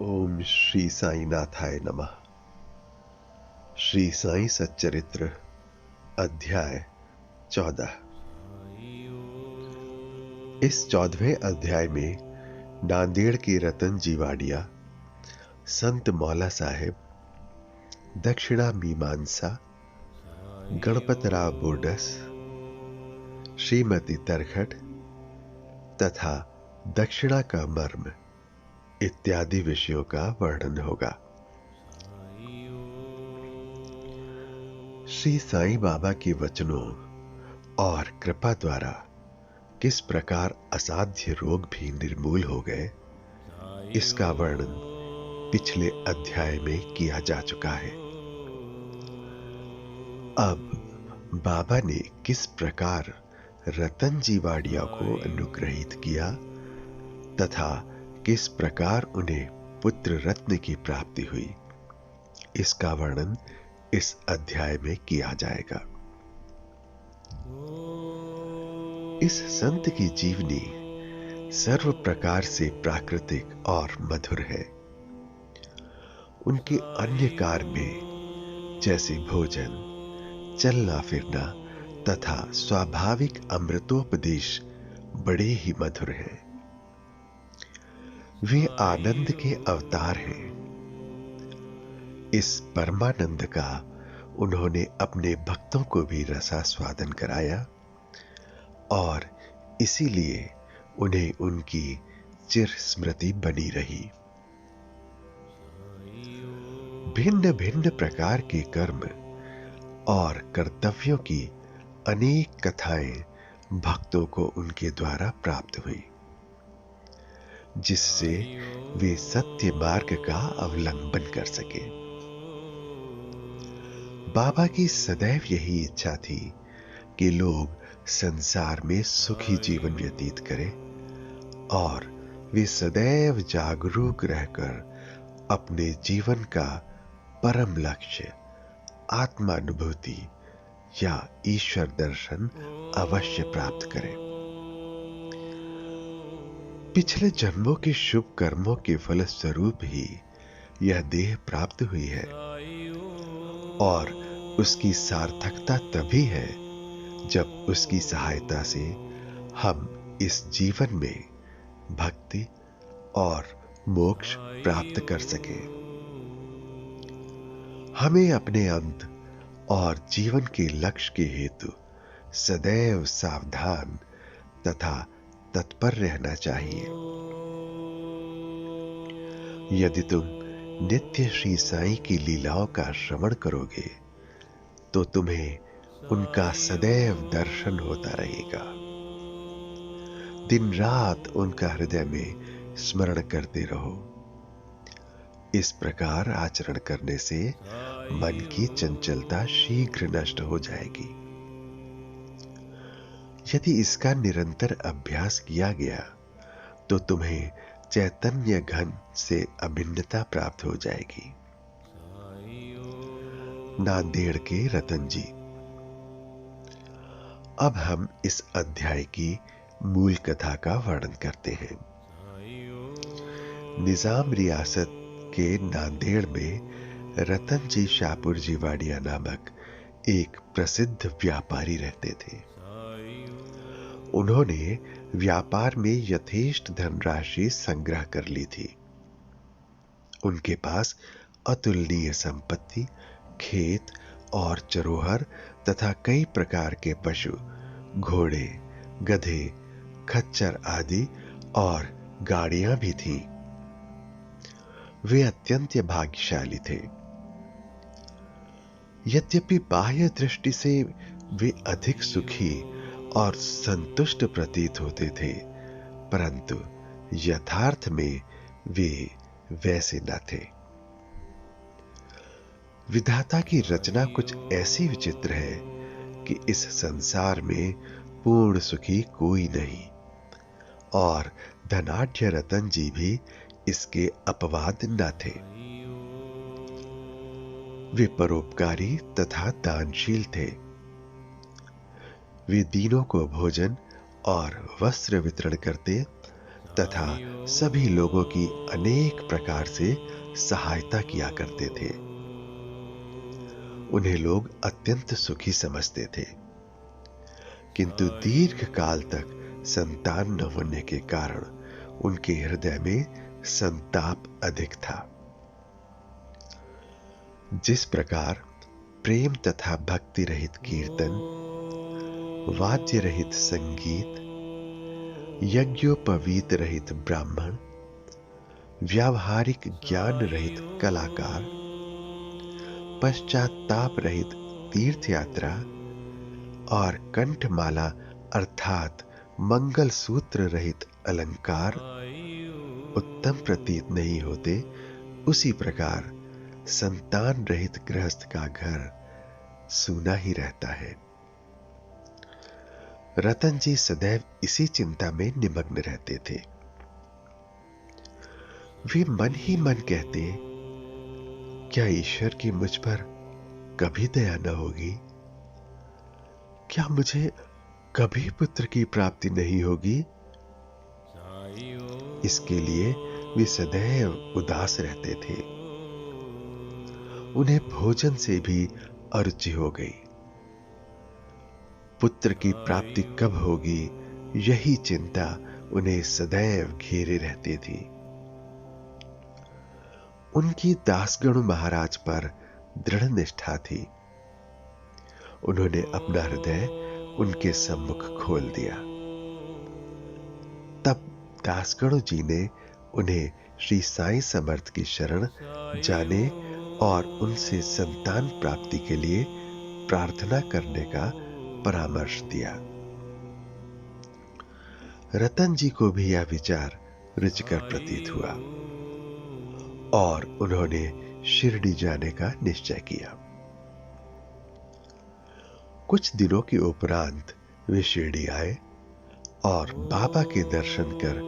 ओम श्री साई नाथाय नमः। श्री साई सच्चरित्र अध्याय 14। इस 14वें अध्याय में नांदेड़ के रतन जी वाडिया, संत मौला साहेब, दक्षिणा मीमांसा, गणपतराव बोडस, श्रीमती तरखट तथा दक्षिणा का मर्म इत्यादि विषयों का वर्णन होगा। श्री साईं बाबा के वचनों और कृपा द्वारा किस प्रकार असाध्य रोग भी निर्मूल हो गए, इसका वर्णन पिछले अध्याय में किया जा चुका है। अब बाबा ने किस प्रकार रतन जी वाडिया को अनुग्रहित किया तथा किस प्रकार उन्हें पुत्र रत्न की प्राप्ति हुई, इसका वर्णन इस अध्याय में किया जाएगा। इस संत की जीवनी सर्व प्रकार से प्राकृतिक और मधुर है। उनके अन्य कार्य में जैसे भोजन, चलना फिरना तथा स्वाभाविक अमृतोपदेश बड़े ही मधुर हैं। वे आनंद के अवतार हैं। इस परमानंद का उन्होंने अपने भक्तों को भी रसास्वादन कराया और इसीलिए उन्हें उनकी चिर स्मृति बनी रही। भिन्न भिन्न प्रकार के कर्म और कर्तव्यों की अनेक कथाएं भक्तों को उनके द्वारा प्राप्त हुई, जिससे वे सत्य मार्ग का अवलंबन कर सके। बाबा की सदैव यही इच्छा थी कि लोग संसार में सुखी जीवन व्यतीत करें और वे सदैव जागरूक रहकर अपने जीवन का परम लक्ष्य आत्मानुभूति या ईश्वर दर्शन अवश्य प्राप्त करें। पिछले जन्मों के शुभ कर्मों के फलस्वरूप ही यह देह प्राप्त हुई है और उसकी सार्थकता तभी है जब उसकी सहायता से हम इस जीवन में भक्ति और मोक्ष प्राप्त कर सकें। हमें अपने अंत और जीवन के लक्ष्य के हेतु सदैव सावधान तथा तत्पर रहना चाहिए। यदि तुम नित्य श्री साईं की लीलाओं का श्रवण करोगे तो तुम्हें उनका सदैव दर्शन होता रहेगा। दिन रात उनका हृदय में स्मरण करते रहो। इस प्रकार आचरण करने से मन की चंचलता शीघ्र नष्ट हो जाएगी। यदि इसका निरंतर अभ्यास किया गया तो तुम्हें चैतन्य घन से अभिन्नता प्राप्त हो जाएगी। नांदेड़ के रतन जी। अब हम इस अध्याय की मूल कथा का वर्णन करते हैं। निजाम रियासत के नांदेड़ में रतन जी शाहपुर जी वाडिया नामक एक प्रसिद्ध व्यापारी रहते थे। उन्होंने व्यापार में यथेष्ट धनराशि संग्रह कर ली थी। उनके पास अतुलनीय संपत्ति, खेत और चरोहर तथा कई प्रकार के पशु, घोड़े, गधे, खच्चर आदि और गाड़ियां भी थीं। वे अत्यंत भाग्यशाली थे। यद्यपि बाह्य दृष्टि से वे अधिक सुखी और संतुष्ट प्रतीत होते थे, परंतु यथार्थ में वे वैसे न थे। विधाता की रचना कुछ ऐसी विचित्र है कि इस संसार में पूर्ण सुखी कोई नहीं और धनाढ्य रतन जी भी इसके अपवाद न थे। वे परोपकारी तथा दानशील थे। वे दीनों को भोजन और वस्त्र वितरण करते तथा सभी लोगों की अनेक प्रकार से सहायता किया करते थे। उन्हें लोग अत्यंत सुखी समझते थे, किंतु दीर्घ काल तक संतान न होने के कारण उनके हृदय में संताप अधिक था। जिस प्रकार प्रेम तथा भक्ति रहित कीर्तन, वाद्य रहित संगीत, यज्ञोपवीत रहित ब्राह्मण, व्यावहारिक ज्ञान रहित कलाकार, पश्चाताप रहित तीर्थ यात्रा और कंठमाला अर्थात मंगल सूत्र रहित अलंकार उत्तम प्रतीत नहीं होते, उसी प्रकार संतान रहित गृहस्थ का घर सूना ही रहता है। रतन जी सदैव इसी चिंता में निमग्न रहते थे। वे मन ही मन कहते, क्या ईश्वर की मुझ पर कभी दया न होगी? क्या मुझे कभी पुत्र की प्राप्ति नहीं होगी? इसके लिए वे सदैव उदास रहते थे। उन्हें भोजन से भी अरुचि हो गई। पुत्र की प्राप्ति कब होगी, यही चिंता उन्हें सदैव घेरे रहती थी। उनकी दासगणु महाराज पर दृढ़ निष्ठा थी। उन्होंने अपना हृदय उनके सम्मुख खोल दिया। तब दासगणु जी ने उन्हें श्री साईं समर्थ की शरण जाने और उनसे संतान प्राप्ति के लिए प्रार्थना करने का परामर्श दिया। रतन जी को भी यह विचार रुचिकर प्रतीत हुआ और उन्होंने शिरडी जाने का निश्चय किया। कुछ दिनों के उपरांत वे शिरडी आए और बाबा के दर्शन कर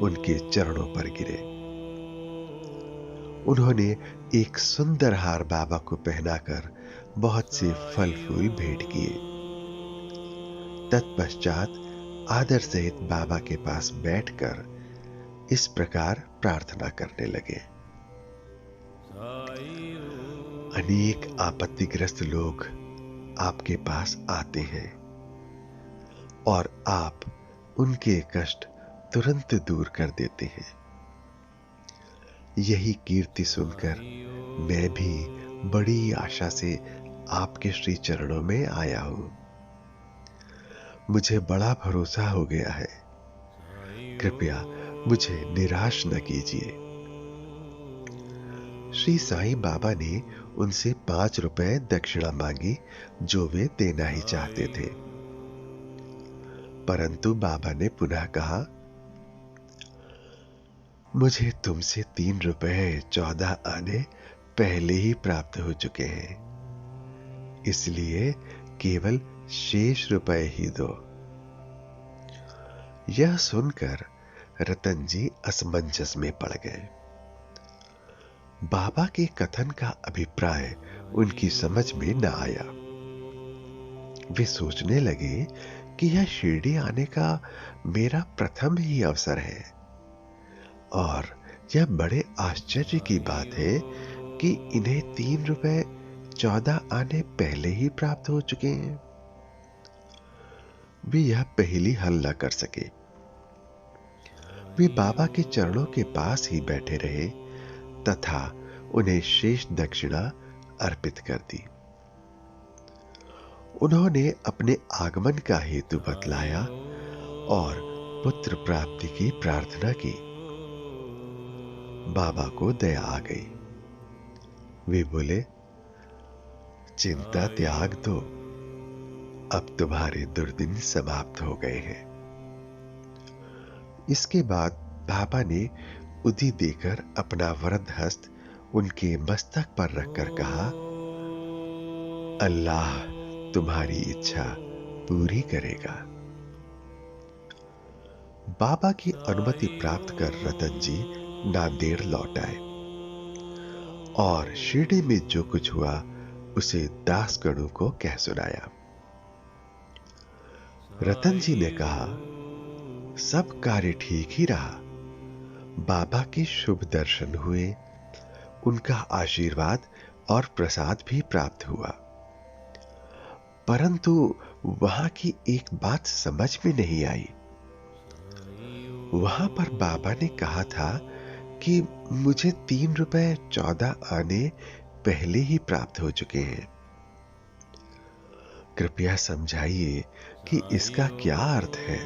उनके चरणों पर गिरे। उन्होंने एक सुंदर हार बाबा को पहनाकर बहुत से फल फूल भेंट किए। तत्पश्चात आदर सहित बाबा के पास बैठकर इस प्रकार प्रार्थना करने लगे। अनेक आपत्तिग्रस्त लोग आपके पास आते हैं और आप उनके कष्ट तुरंत दूर कर देते हैं। यही कीर्ति सुनकर मैं भी बड़ी आशा से आपके श्री चरणों में आया हूं। मुझे बड़ा भरोसा हो गया है। कृपया मुझे निराश न कीजिए। श्री साईं बाबा ने उनसे 5 रुपए दक्षिणा मांगी, जो वे देना ही चाहते थे। परंतु बाबा ने पुनः कहा, मुझे तुमसे 3 रुपए 14 आने पहले ही प्राप्त हो चुके हैं, इसलिए केवल शेष रुपए ही दो। यह सुनकर रतन जी असमंजस में पड़ गए। बाबा के कथन का अभिप्राय उनकी समझ में न आया। वे सोचने लगे कि यह शिरडी आने का मेरा प्रथम ही अवसर है और यह बड़े आश्चर्य की बात है कि इन्हें 3 रुपए 14 आने पहले ही प्राप्त हो चुके हैं। वे यह पहेली हल न कर सके। वे बाबा के चरणों के पास ही बैठे रहे तथा उन्हें शेष दक्षिणा अर्पित कर दी। उन्होंने अपने आगमन का हेतु बतलाया और पुत्र प्राप्ति की प्रार्थना की। बाबा को दया आ गई। वे बोले, चिंता त्याग दो, अब तुम्हारे दुर्दिन समाप्त हो गए हैं। इसके बाद बाबा ने उदी देकर अपना वरद हस्त उनके मस्तक पर रखकर कहा, अल्लाह तुम्हारी इच्छा पूरी करेगा। बाबा की अनुमति प्राप्त कर रतन जी नांदेड़ लौट आए और शिरडी में जो कुछ हुआ उसे दासगणु को कह सुनाया। रतन जी ने कहा, सब कार्य ठीक ही रहा, बाबा के शुभ दर्शन हुए, उनका आशीर्वाद और प्रसाद भी प्राप्त हुआ। परंतु वहां की एक बात समझ में नहीं आई। वहां पर बाबा ने कहा था कि मुझे 3 रुपए 14 आने पहले ही प्राप्त हो चुके हैं। कृपया समझाइए कि इसका क्या अर्थ है।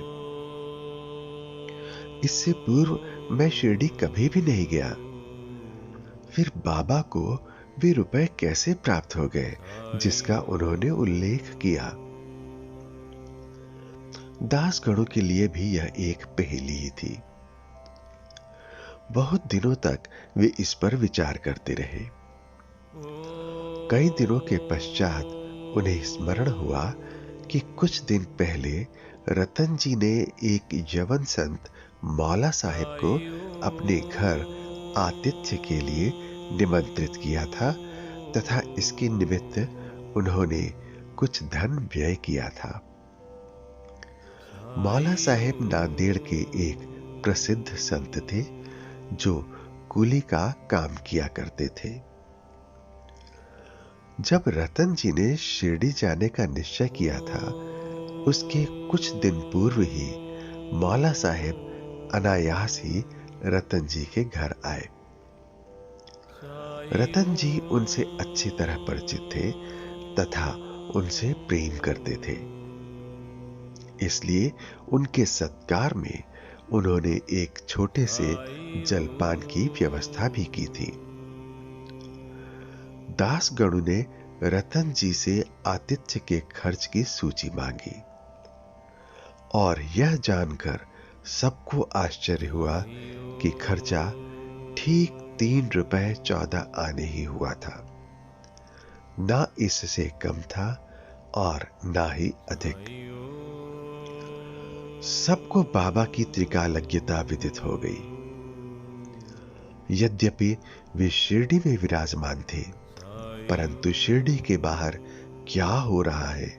इससे पूर्व मैं शिरडी कभी भी नहीं गया, फिर बाबा को वे रुपए कैसे प्राप्त हो गए जिसका उन्होंने उल्लेख किया। दासगणों के लिए भी यह एक पहेली ही थी। बहुत दिनों तक वे इस पर विचार करते रहे। कई दिनों के पश्चात उन्हें स्मरण हुआ कि कुछ दिन पहले रतन जी ने एक यवन संत मौला साहेब को अपने घर आतिथ्य के लिए निमंत्रित किया था तथा इसके निमित्त उन्होंने कुछ धन व्यय किया था। मौला साहेब नांदेड़ के एक प्रसिद्ध संत थे जो कूली का काम किया करते थे। जब रतन जी ने शिरडी जाने का निश्चय किया था, उसके कुछ दिन पूर्व ही मौला साहेब अनायास ही रतन जी के घर आए। रतन जी उनसे अच्छी तरह परिचित थे तथा उनसे प्रेम करते थे, इसलिए उनके सत्कार में उन्होंने एक छोटे से जलपान की व्यवस्था भी की थी। दासगणु ने रतन जी से आतिथ्य के खर्च की सूची मांगी और यह जानकर सबको आश्चर्य हुआ कि खर्चा ठीक 3 रुपए 14 आने ही हुआ था। ना इससे कम था और ना ही अधिक। सबको बाबा की त्रिकालज्ञता विदित हो गई। यद्यपि वे शिरडी में विराजमान थे, परंतु शिरडी के बाहर क्या हो रहा है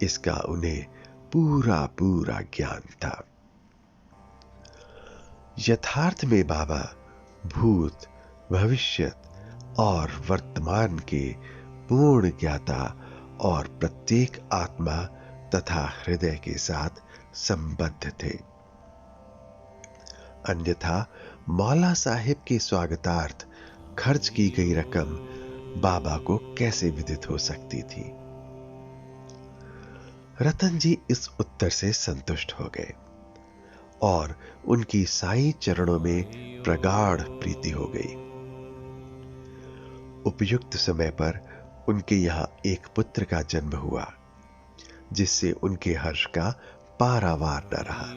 इसका उन्हें पूरा पूरा ज्ञान था। यथार्थ में बाबा भूत, भविष्यत और वर्तमान के पूर्ण ज्ञाता और प्रत्येक आत्मा तथा हृदय के साथ संबद्ध थे। अन्यथा मौला साहिब के स्वागतार्थ खर्च की गई रकम बाबा को कैसे विदित हो सकती थी। रतन जी इस उत्तर से संतुष्ट हो गए और उनकी साईं चरणों में प्रगाढ़ प्रीति हो गई। उपयुक्त समय पर उनके यहां एक पुत्र का जन्म हुआ, जिससे उनके हर्ष का पारावार न रहा।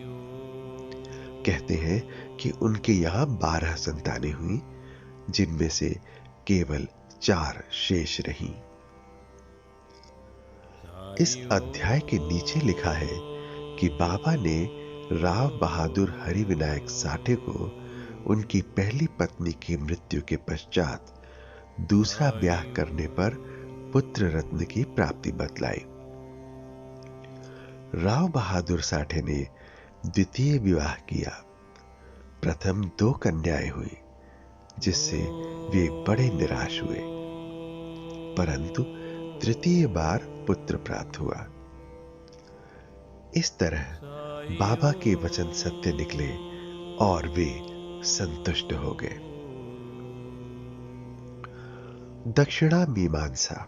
कहते हैं कि उनके यहां 12 संतानें हुई, जिनमें से केवल 4 शेष रहीं। इस अध्याय के नीचे लिखा है कि बाबा ने राव बहादुर हरिविनायक साठे को उनकी पहली पत्नी की मृत्यु के पश्चात दूसरा ब्याह करने पर पुत्र रत्न की प्राप्ति बतलाई। राव बहादुर साठे ने द्वितीय विवाह किया। प्रथम 2 कन्याएं हुई, जिससे वे बड़े निराश हुए, परंतु तृतीय बार पुत्र प्राप्त हुआ। इस तरह बाबा के वचन सत्य निकले और वे संतुष्ट हो गए। दक्षिणा मीमांसा।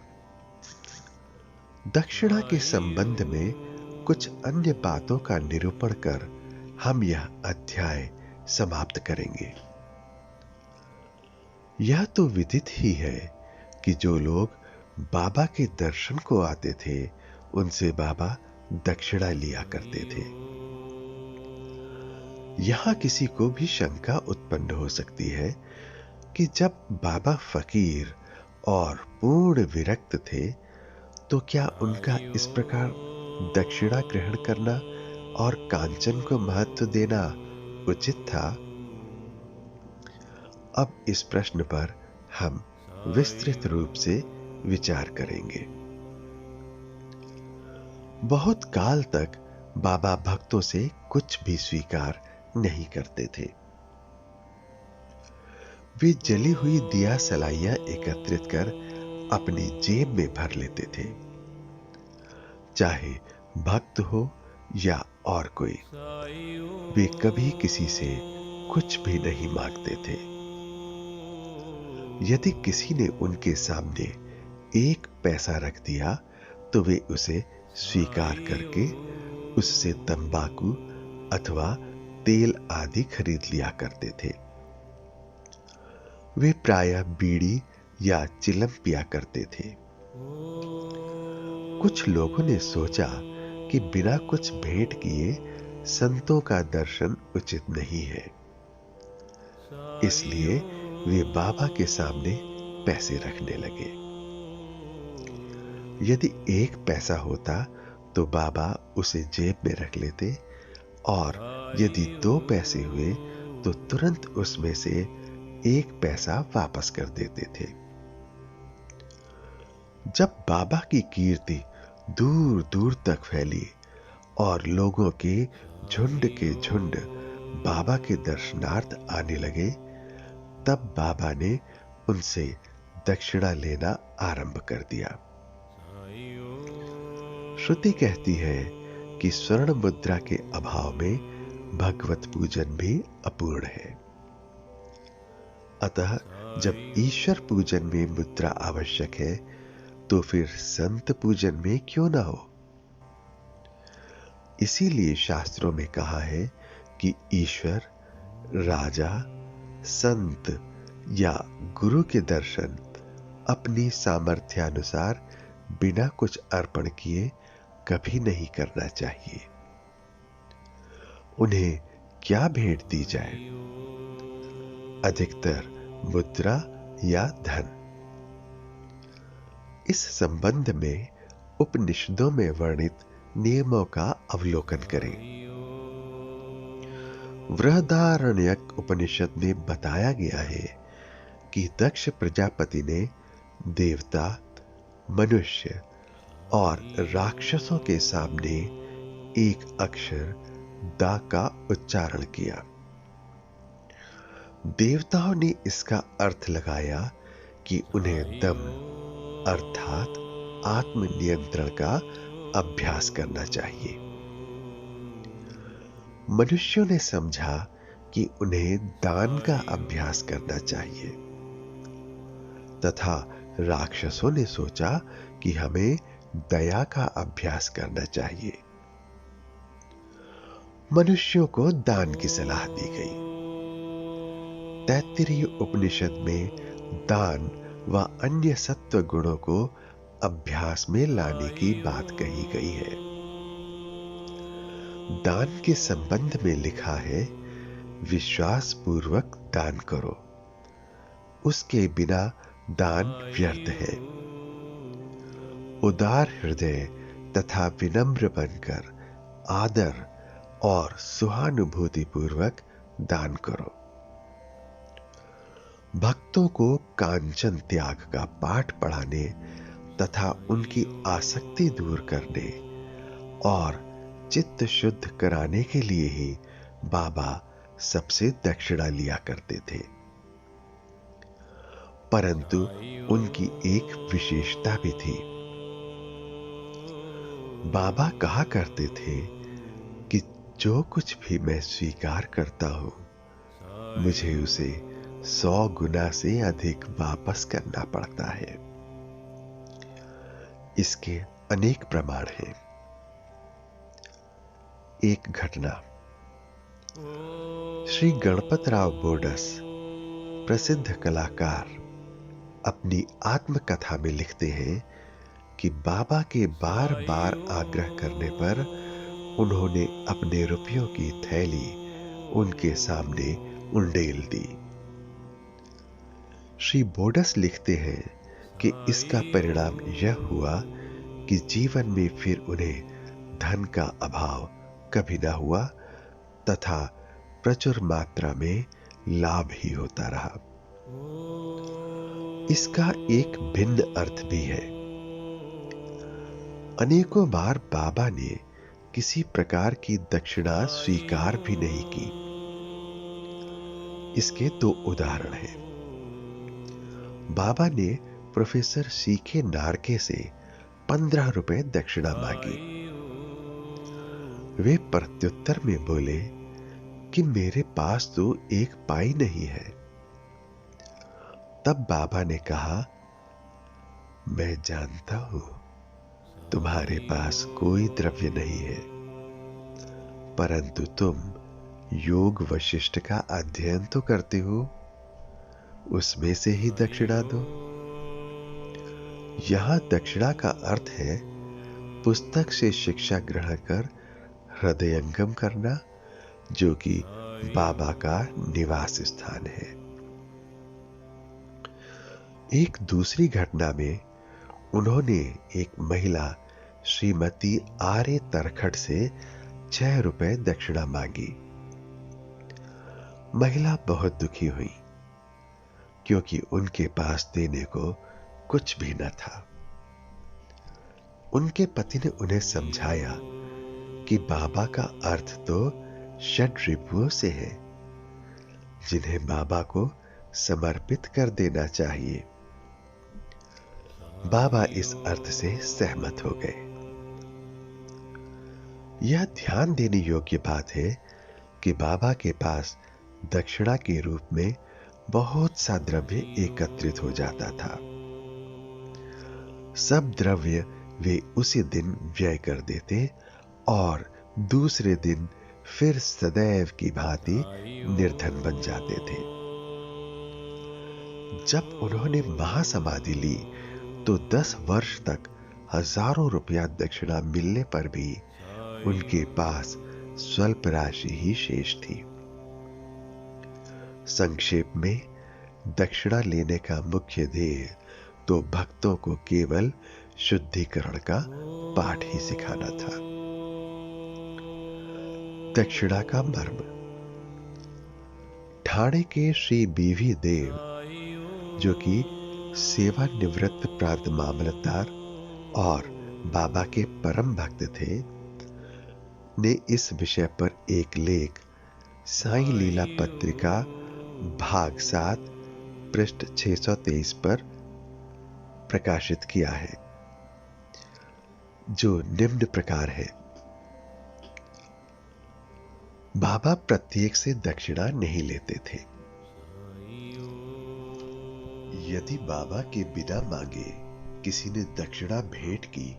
दक्षिणा के संबंध में कुछ अन्य बातों का निरूपण कर हम यह अध्याय समाप्त करेंगे। यह तो विदित ही है कि जो लोग बाबा के दर्शन को आते थे, उनसे बाबा दक्षिणा लिया करते थे। यहां किसी को भी शंका उत्पन्न हो सकती है कि जब बाबा फकीर और पूर्ण विरक्त थे, तो क्या उनका इस प्रकार दक्षिणा ग्रहण करना और कांचन को महत्व देना उचित था? अब इस प्रश्न पर हम विस्तृत रूप से विचार करेंगे। बहुत काल तक बाबा भक्तों से कुछ भी स्वीकार नहीं करते थे। वे जली हुई दिया सलाइयां एकत्रित कर अपनी जेब में भर लेते थे, चाहे भक्त हो या और कोई। वे कभी किसी से कुछ भी नहीं मांगते थे। यदि किसी ने उनके सामने एक पैसा रख दिया तो वे उसे स्वीकार करके उससे तंबाकू अथवा तेल आदि खरीद लिया करते थे। वे प्रायः बीड़ी या चिलम पिया करते थे। कुछ लोगों ने सोचा कि बिना कुछ भेंट किए संतों का दर्शन उचित नहीं है, इसलिए वे बाबा के सामने पैसे रखने लगे। यदि एक पैसा होता तो बाबा उसे जेब में रख लेते, और यदि 2 पैसे हुए तो तुरंत उसमें से 1 पैसा वापस कर देते थे। जब बाबा की कीर्ति दूर दूर तक फैली और लोगों के झुंड बाबा के दर्शनार्थ आने लगे, तब बाबा ने उनसे दक्षिणा लेना आरंभ कर दिया। श्रुति कहती है कि स्वर्ण मुद्रा के अभाव में भगवत पूजन भी अपूर्ण है। अतः जब ईश्वर पूजन में मुद्रा आवश्यक है तो फिर संत पूजन में क्यों ना हो। इसीलिए शास्त्रों में कहा है कि ईश्वर, राजा, संत या गुरु के दर्शन अपनी सामर्थ्यानुसार बिना कुछ अर्पण किए कभी नहीं करना चाहिए। उन्हें क्या भेंट दी जाए? अधिकतर मुद्रा या धन। इस संबंध में उपनिषदों में वर्णित नियमों का अवलोकन करें। बृहदारण्यक उपनिषद में बताया गया है कि दक्ष प्रजापति ने देवता, मनुष्य और राक्षसों के सामने एक अक्षर दा का उच्चारण किया। देवताओं ने इसका अर्थ लगाया कि उन्हें दम अर्थात आत्म नियंत्रण का अभ्यास करना चाहिए। मनुष्यों ने समझा कि उन्हें दान का अभ्यास करना चाहिए, तथा राक्षसों ने सोचा कि हमें दया का अभ्यास करना चाहिए। मनुष्यों को दान की सलाह दी गई। तैत्तिरीय उपनिषद में दान व अन्य सत्व गुणों को अभ्यास में लाने की बात कही गई है। दान के संबंध में लिखा है, विश्वास पूर्वक दान करो, उसके बिना दान व्यर्थ है। उदार हृदय तथा विनम्र बनकर आदर और सहानुभूति पूर्वक दान करो। भक्तों को कांचन त्याग का पाठ पढ़ाने तथा उनकी आसक्ति दूर करने और चित्त शुद्ध कराने के लिए ही बाबा सबसे दक्षिणा लिया करते थे। परंतु उनकी एक विशेषता भी थी। बाबा कहा करते थे कि जो कुछ भी मैं स्वीकार करता हूं, मुझे उसे 100 गुना से अधिक वापस करना पड़ता है। इसके अनेक प्रमाण हैं। एक घटना। श्री गणपतराव बोडस, प्रसिद्ध कलाकार, अपनी आत्मकथा में लिखते हैं कि बाबा के बार बार आग्रह करने पर उन्होंने अपने रुपयों की थैली उनके सामने उंडेल दी। श्री बोडस लिखते हैं कि इसका परिणाम यह हुआ कि जीवन में फिर उन्हें धन का अभाव कभी न हुआ तथा प्रचुर मात्रा में लाभ ही होता रहा। इसका एक भिन्न अर्थ भी है। अनेकों बार बाबा ने किसी प्रकार की दक्षिणा स्वीकार भी नहीं की। इसके 2 उदाहरण हैं। बाबा ने प्रोफेसर सीके नारके से 15 रुपए दक्षिणा मांगी। वे प्रत्युत्तर में बोले कि मेरे पास तो 1 पाई नहीं है। तब बाबा ने कहा, मैं जानता हूं तुम्हारे पास कोई द्रव्य नहीं है, परंतु तुम योग वशिष्ठ का अध्ययन तो करते हो, उसमें से ही दक्षिणा दो। यहां दक्षिणा का अर्थ है पुस्तक से शिक्षा ग्रहण कर हृदयंगम करना, जो कि बाबा का निवास स्थान है। एक दूसरी घटना में उन्होंने एक महिला श्रीमती आर्य तरखट से 6 रुपए दक्षिणा मांगी। महिला बहुत दुखी हुई, क्योंकि उनके पास देने को कुछ भी न था। उनके पति ने उन्हें समझाया कि बाबा का अर्थ तो षड रिपुओं से है, जिन्हें बाबा को समर्पित कर देना चाहिए। बाबा इस अर्थ से सहमत हो गए। यह ध्यान देने योग्य बात है कि बाबा के पास दक्षिणा के रूप में बहुत सा द्रव्य एकत्रित हो जाता था। सब द्रव्य वे उसी दिन व्यय कर देते और दूसरे दिन फिर सदैव की भांति निर्धन बन जाते थे। जब उन्होंने महासमाधि ली तो 10 वर्ष तक हजारों रुपया दक्षिणा मिलने पर भी उनके पास स्वल्प राशि ही शेष थी। संक्षेप में, दक्षिणा लेने का मुख्य ध्येय तो भक्तों को केवल शुद्धिकरण का पाठ ही सिखाना था। दक्षिणा का मर्म। ठाणे के श्री बीवी देव, जो कि सेवानिवृत्त प्रांत मामलतदार और बाबा के परम भक्त थे, ने इस विषय पर एक लेख साईं लीला पत्रिका भाग 7 पृष्ठ 623 पर प्रकाशित किया है, जो निम्न प्रकार है। बाबा प्रत्येक से दक्षिणा नहीं लेते थे। यदि बाबा के बिना मांगे किसी ने दक्षिणा भेंट की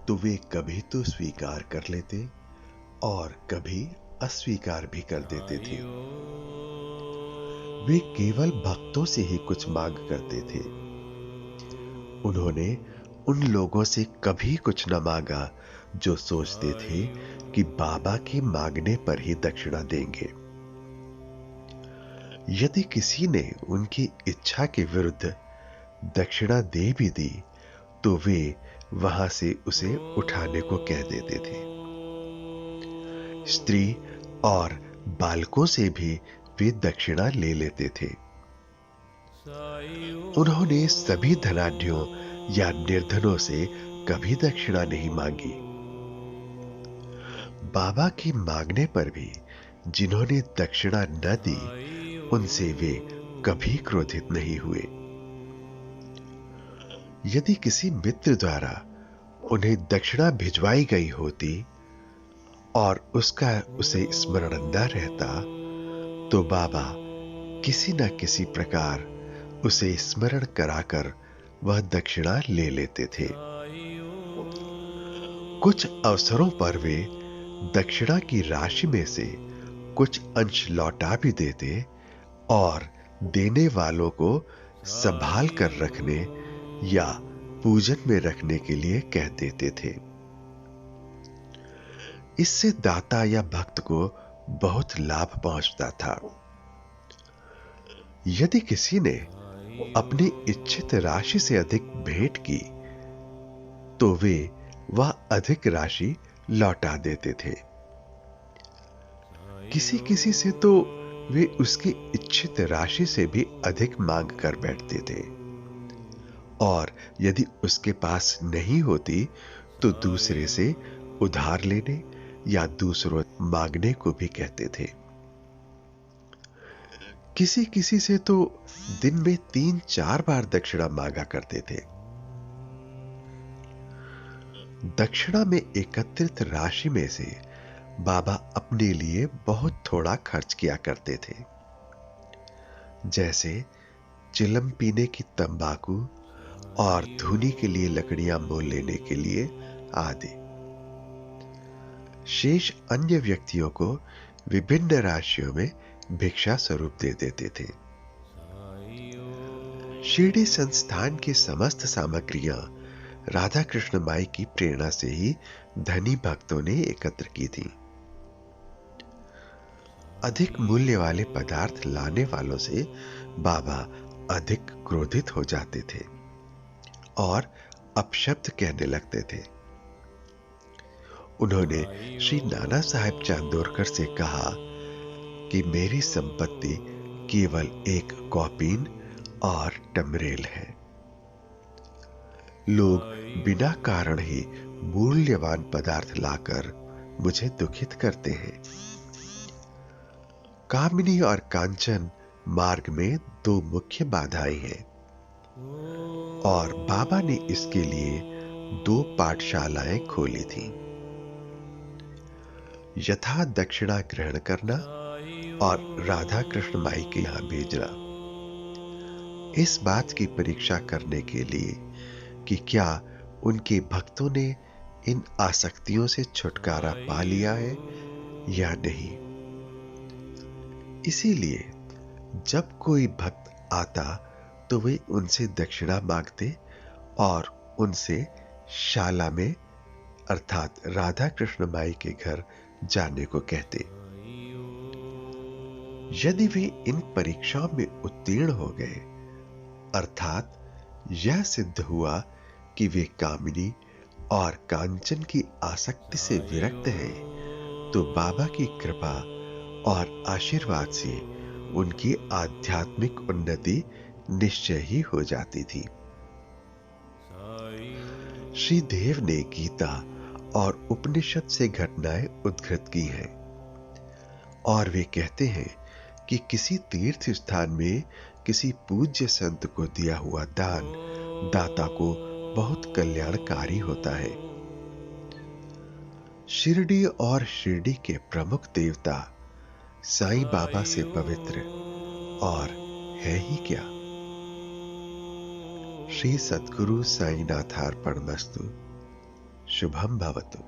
तो वे कभी तो स्वीकार कर लेते और कभी अस्वीकार भी कर देते थे। वे केवल भक्तों से ही कुछ मांग करते थे। उन्होंने उन लोगों से कभी कुछ न मांगा जो सोचते थे कि बाबा के मांगने पर ही दक्षिणा देंगे। यदि किसी ने उनकी इच्छा के विरुद्ध दक्षिणा दे भी दी तो वे वहां से उसे उठाने को कह देते थे। स्त्री और बालकों से भी वे दक्षिणा ले लेते थे। उन्होंने सभी धनाढ्यों या निर्धनों से कभी दक्षिणा नहीं मांगी। बाबा के मांगने पर भी जिन्होंने दक्षिणा न दी, उनसे वे कभी क्रोधित नहीं हुए। यदि किसी मित्र द्वारा उन्हें दक्षिणा भिजवाई गई होती और उसका उसे स्मरण न रहता, तो बाबा किसी न किसी प्रकार उसे स्मरण कराकर वह दक्षिणा ले लेते थे। कुछ अवसरों पर वे दक्षिणा की राशि में से कुछ अंश लौटा भी देते और देने वालों को संभाल कर रखने या पूजन में रखने के लिए कह देते थे। इससे दाता या भक्त को बहुत लाभ पहुंचता था। यदि किसी ने अपनी इच्छित राशि से अधिक भेंट की तो वे वह अधिक राशि लौटा देते थे। किसी किसी से तो वे उसकी इच्छित राशि से भी अधिक मांग कर बैठते थे और यदि उसके पास नहीं होती तो दूसरे से उधार लेने या दूसरों मांगने को भी कहते थे। किसी किसी से तो दिन में 3-4 बार दक्षिणा मांगा करते थे। दक्षिणा में एकत्रित राशि में से बाबा अपने लिए बहुत थोड़ा खर्च किया करते थे, जैसे चिलम पीने की तंबाकू और धूनी के लिए लकड़ियां मोल लेने के लिए आदि। शेष अन्य व्यक्तियों को विभिन्न राशियों में भिक्षा स्वरूप दे देते थे। शिरडी संस्थान की समस्त सामग्रियां राधा कृष्ण माई की प्रेरणा से ही धनी भक्तों ने एकत्र की थी। अधिक मूल्य वाले पदार्थ लाने वालों से बाबा अधिक क्रोधित हो जाते थे और अपशब्द कहने लगते थे। उन्होंने श्री नाना साहेब चांदोरकर से कहा कि मेरी संपत्ति केवल एक कॉपीन और टमरेल है। लोग बिना कारण ही मूल्यवान पदार्थ लाकर मुझे दुखित करते हैं। कामिनी और कांचन मार्ग में 2 मुख्य बाधाएं हैं और बाबा ने इसके लिए 2 पाठशालाएं खोली थी, यथा दक्षिणा ग्रहण करना और राधा कृष्ण माई के यहां भेजना। इस बात की परीक्षा करने के लिए कि क्या उनके भक्तों ने इन आसक्तियों से छुटकारा पा लिया है या नहीं। इसीलिए जब कोई भक्त आता तो वे उनसे दक्षिणा मांगते और उनसे शाला में अर्थात राधा कृष्ण माई के घर जाने को कहते। यदि वे इन परीक्षाओं में उत्तीर्ण हो गए, अर्थात यह सिद्ध हुआ कि वे कामिनी और कांचन की आसक्ति से विरक्त हैं, तो बाबा की कृपा और आशीर्वाद से उनकी आध्यात्मिक उन्नति निश्चय ही हो जाती थी। श्री देव ने गीता और उपनिषद से घटनाएं उद्धृत की हैं और वे कहते हैं कि किसी तीर्थ स्थान में किसी पूज्य संत को दिया हुआ दान दाता को बहुत कल्याणकारी होता है। शिरडी और शिरडी के प्रमुख देवता साईं बाबा से पवित्र और है ही क्या। श्री सद्गुरु साईनाथार्पणमस्तु। शुभम भवतु।